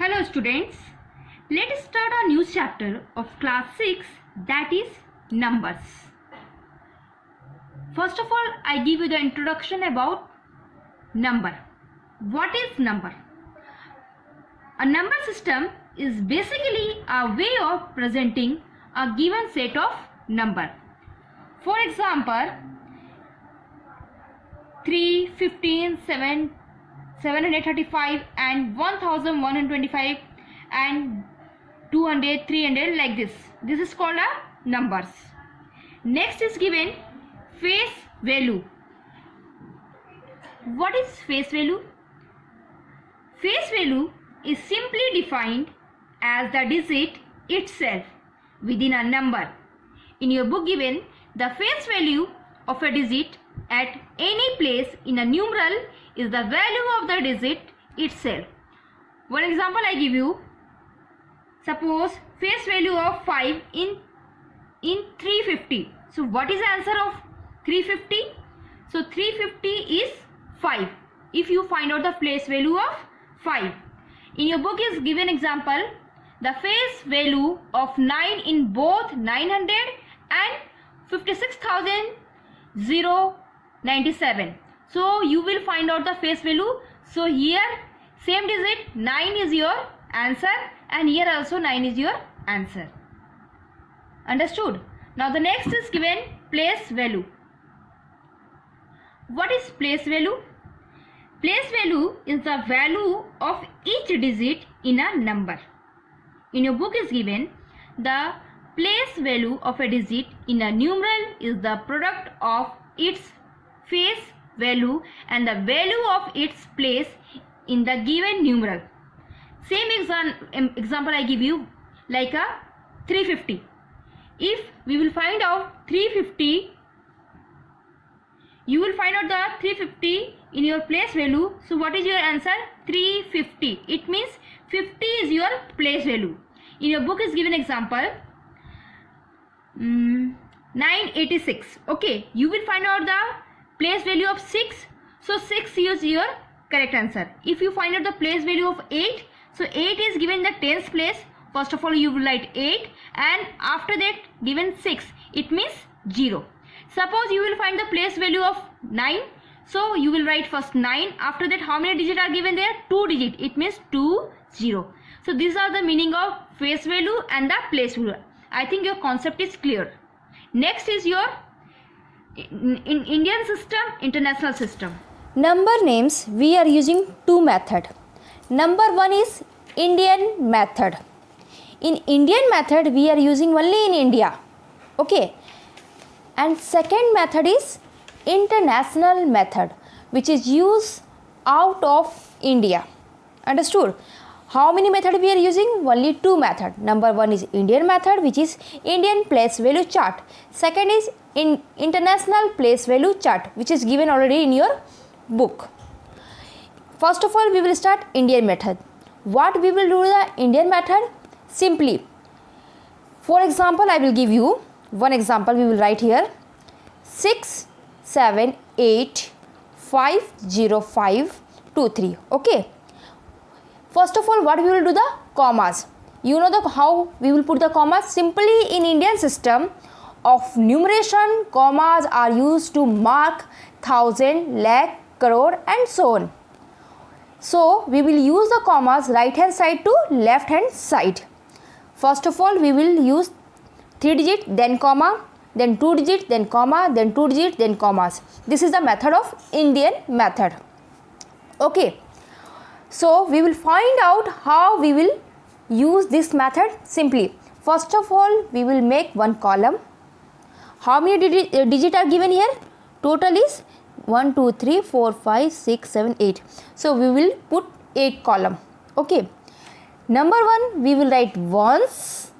Hello students, let's start a new chapter of class 6, that is numbers. First of all, I give you the introduction about number. What is number? A number system is basically a way of presenting a given set of number. For example, 3, 15, 7, 735 and 1125 and 200, 300 like this. This is called a numbers. Next is given face value. What is face value? Face value is simply defined as the digit itself within a number. In your book given, the face value of a digit at any place in a numeral is the value of the digit itself. One example I give you. Suppose face value of 5 in 350. So what is the answer of 350? So 350 is 5. If you find out the place value of 5. In your book is given example, the face value of 9 in both 900 and 56,097. So you will find out the face value. So here same digit 9 is your answer and here also 9 is your answer. Understood? Now the next is given place value. What is place value? Place value is the value of each digit in a number. In your book is given the place value of a digit in a numeral is the product of its face value and the value of its place in the given numeral. Same example I give you, like a 350. If we will find out 350, you will find out the 350 in your place value. So what is your answer? 350. It means 50 is your place value. In your book is given example 986. Okay, you will find out the place value of 6. So 6 is your correct answer. If you find out the place value of 8, so 8 is given the tens place. First of all you will write 8 and after that given 6. It means 0. Suppose you will find the place value of 9. So you will write first 9. After that how many digits are given there? 2 digits. It means 2, 0. So these are the meaning of face value and the place value. I think your concept is clear. Next is your in Indian system, international system. Number names, we are using two method. Number one is Indian method. In Indian method we are using only in India. Okay. And second method is international method, which is used out of India. Understood? How many method we are using? Only two method. Number one is Indian method, which is Indian place value chart. Second is international place value chart, which is given already in your book. First of all, we will start Indian method. What we will do the Indian method? Simply, for example, I will give you one example. We will write here 6785052 Okay. First of all, what we will do the commas. You know how we will put the commas? Simply in Indian system of numeration, commas are used to mark thousand, lakh, crore and so on. So we will use the commas right hand side to left hand side. First of all, we will use 3 digit, then comma, then 2 digit, then comma, then 2 digit, then commas. This is the method of Indian method. Okay. So we will find out how we will use this method simply. First of all, we will make one column. How many digits are given here? Total is 1, 2, 3, 4, 5, 6, 7, 8. So we will put 8 column. Okay. Number 1, we will write ones.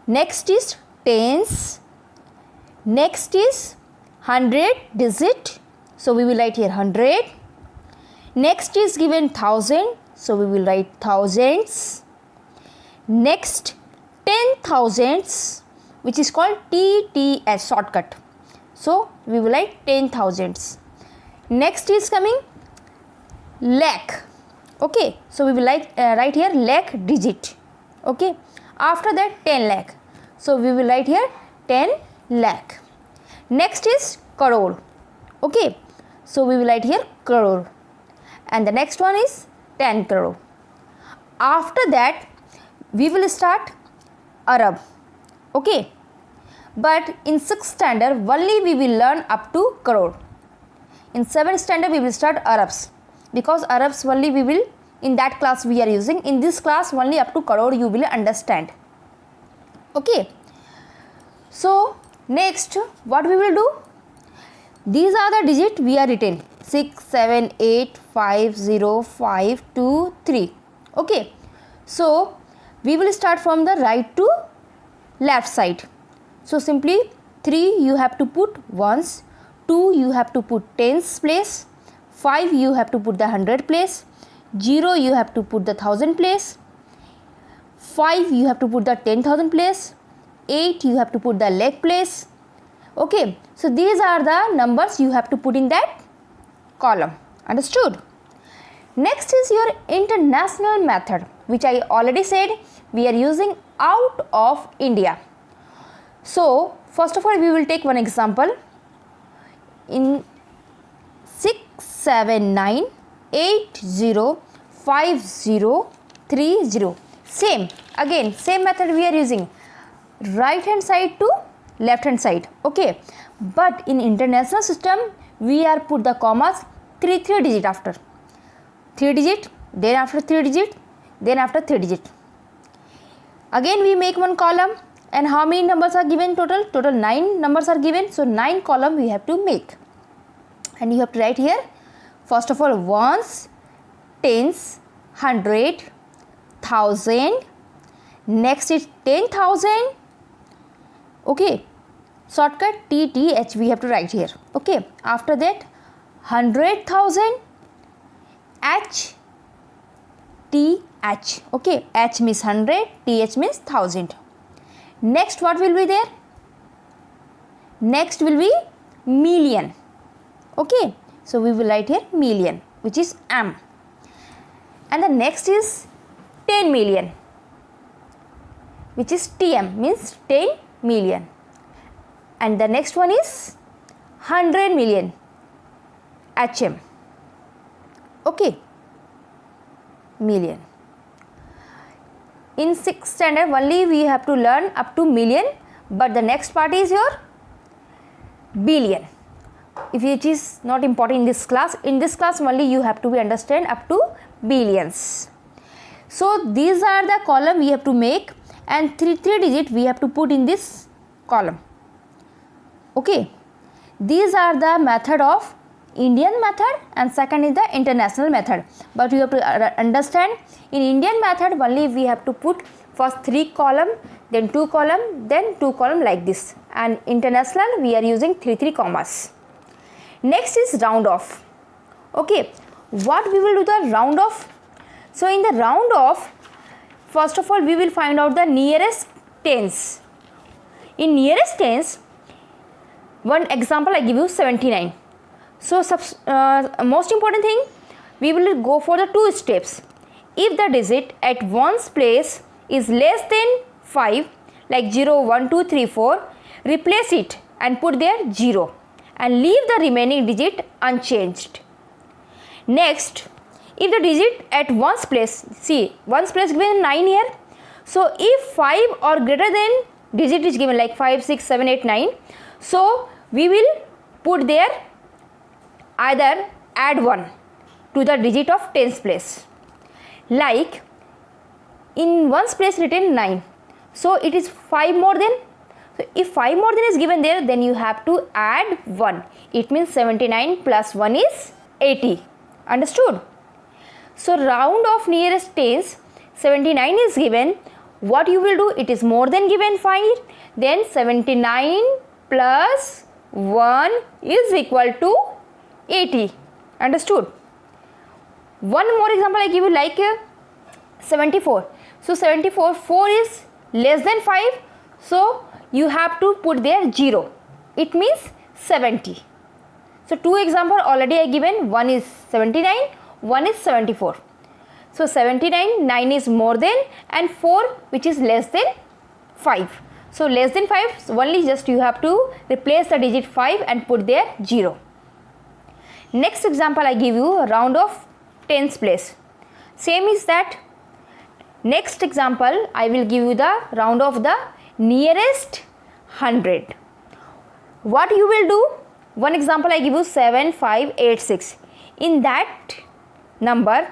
Next is tens. Next is 100 digit. So we will write here 100. Next is given 1000. So we will write thousands. Next 10,000s, which is called TTS shortcut. So we will write 10,000s. Next is coming lakh. Okay, so we will write here lakh digit. Okay, after that 10 lakh. So we will write here 10 lakh. Next is crore. Okay, so we will write here crore. And the next one is 10 crore. After that we will start Arab. Okay, but in 6th standard only we will learn up to crore. In 7th standard we will start Arabs, because Arabs only we will, in that class we are using. In this class only up to crore you will understand. Okay, so next what we will do, these are the digit we are written 6 7 8 5 0 5 2 3. Okay, so we will start from the right to left side. So simply 3 you have to put ones, 2 you have to put tens place, 5 you have to put the 100 place, 0 you have to put the 1000 place, 5 you have to put the 10,000 place, 8 you have to put the lakh place. Okay, so these are the numbers you have to put in that column. Understood? Next is your international method, which I already said we are using out of India. So first of all we will take one example. In 6 7 9 8 0 5 0 3 0. Same method we are using, right hand side to left hand side. Okay, but in international system we are put the commas 3 digit after 3 digit, then after 3 digit, then after 3 digit. Again we make one column, and how many numbers are given total? Total 9 numbers are given. So 9 column we have to make, and you have to write here first of all ones, tens, 100, 1000. Next is 10,000. Okay, shortcut TTH we have to write here. Okay, after that 100,000, HTH. Okay, H means 100, TH means 1000. Next what will be there? Next will be million. Okay, so we will write here million, which is M. And the next is 10 million, which is TM, means 10 million. And the next one is 100 million, HM. Okay, million. In 6th standard only we have to learn up to million, but the next part is your billion, which is not important in this class. In this class only you have to understand up to billions. So these are the column we have to make, and 3 digit we have to put in this column. Okay, these are the method of Indian method, and second is the international method. But you have to understand, in Indian method only we have to put first 3 column, then 2 column, then 2 column, like this. And international we are using 3 commas. Next is round off. Okay, what we will do the round off? So in the round off, first of all we will find out the nearest tens. In nearest tens, one example I give you 79. So most important thing, we will go for the 2 steps. If the digit at one's place is less than 5, like 0 1 2 3 4, replace it and put there 0 and leave the remaining digit unchanged. Next, if the digit at one's place, see one's place given 9 here. So if 5 or greater than digit is given, like 5 6 7 8 9, so we will put there either add 1 to the digit of tens place. Like in one's place written 9, so it is 5 more than. So if 5 more than is given there, then you have to add 1. It means 79 plus 1 is 80. Understood? So round of nearest tens, 79 is given. What you will do? It is more than given 5. Then 79 plus 1 is equal to 80. Understood? One more example I give you, like 74. So 74, 4 is less than 5. So you have to put there 0. It means 70. So 2 example already I given. One is 79, one is 74. So 79, 9 is more than, and 4 which is less than 5. So less than 5, only just you have to replace the digit 5 and put there 0. Next example I give you a round of tens place. Same is that. Next example I will give you the round of the nearest 100. What you will do? One example I give you 7586. In that number,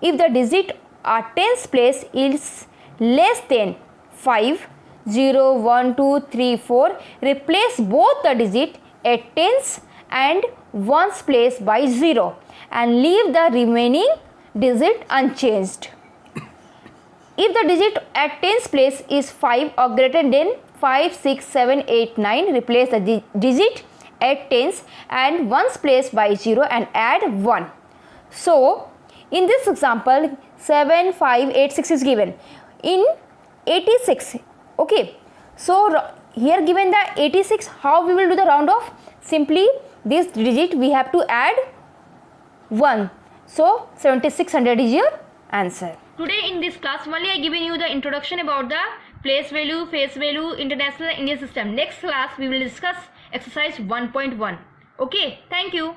if the digit at tens place is less than 5, 0, 1, 2, 3, 4, replace both the digit at tens and ones place by 0 and leave the remaining digit unchanged. If the digit at tens place is 5 or greater than 5, 6, 7, 8, 9, replace the digit at tens and ones place by 0 and add 1. So, in this example, 7586 is given. In 86, okay. So, here given the 86, how we will do the round off? Simply, this digit we have to add 1. So, 7600 is your answer. Today in this class only I given you the introduction about the place value, face value, international Indian system. Next class we will discuss exercise 1.1. Okay, thank you.